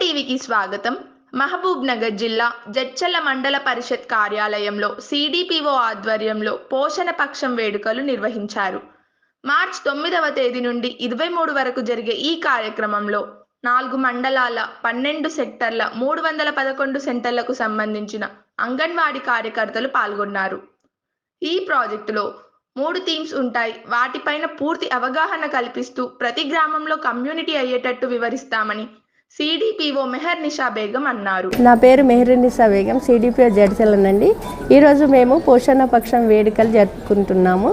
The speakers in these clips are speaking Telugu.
టీవీకి స్వాగతం. మహబూబ్ నగర్ జిల్లా జడ్చర్ల మండల పరిషత్ కార్యాలయంలో సిడిపిఓ ఆధ్వర్యంలో పోషణ పక్షం వేడుకలు నిర్వహించారు. మార్చి 9వ తేదీ నుండి 23 వరకు జరిగే ఈ కార్యక్రమంలో 4 మండలాల 12 సెక్టర్ల 311 సెంటర్లకు సంబంధించిన అంగన్వాడీ కార్యకర్తలు పాల్గొన్నారు. ఈ ప్రాజెక్టులో 3 థీమ్స్ ఉంటాయి. వాటిపైన పూర్తి అవగాహన కల్పిస్తూ ప్రతి గ్రామంలో కమ్యూనిటీ అయ్యేటట్టు వివరిస్తామని సిడిపిఓ మెహర్నిషా బేగం అన్నారు. నా పేరు మెహర్నిషా బేగం, సిడిపిఓ జడ్చర్లనండి. ఈరోజు మేము పోషణ పక్షం వేడుకలు జరుపుకుంటున్నాము.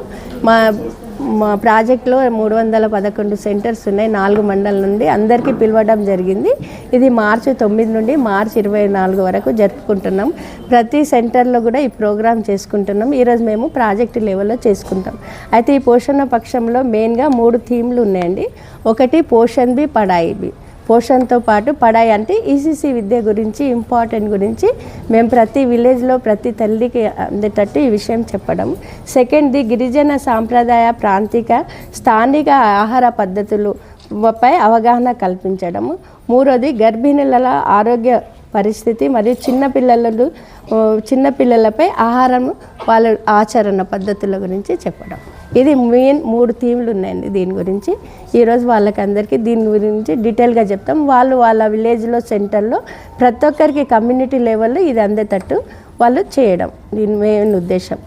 మా ప్రాజెక్టులో 311 సెంటర్స్ ఉన్నాయి. 4 మండలం నుండి అందరికీ పిలవడం జరిగింది. ఇది మార్చి 9 నుండి మార్చి 24 వరకు జరుపుకుంటున్నాం. ప్రతి సెంటర్లో కూడా ఈ ప్రోగ్రాం చేసుకుంటున్నాం. ఈరోజు మేము ప్రాజెక్టు లెవెల్లో చేసుకుంటాం. అయితే ఈ పోషణ పక్షంలో మెయిన్గా 3 థీమ్లు ఉన్నాయండి. ఒకటి పోషణ్ బి పడాయి బి. పోషణతో పాటు పడాయి అంటే ఈసీసీ విద్య గురించి, ఇంపార్టెంట్ గురించి మేము ప్రతి విలేజ్లో ప్రతి తల్లికి అందేటట్టు ఈ విషయం చెప్పడం. సెకండ్ది గిరిజన సాంప్రదాయ ప్రాంతిక స్థానిక ఆహార పద్ధతులపై అవగాహన కల్పించడము. మూడోది గర్భిణీల ఆరోగ్య పరిస్థితి మరియు చిన్నపిల్లలపై ఆహారం వాళ్ళ ఆచరణ పద్ధతుల గురించి చెప్పడం. ఇది మెయిన్ 3 థీమ్లు ఉన్నాయండి. దీని గురించి ఈరోజు వాళ్ళకందరికీ దీని గురించి డీటెయిల్గా చెప్తాం. వాళ్ళ విలేజ్లో సెంటర్లో ప్రతి ఒక్కరికి కమ్యూనిటీ లెవెల్లో ఇది అందేటట్టు వాళ్ళు చేయడం దీని మెయిన్ ఉద్దేశం.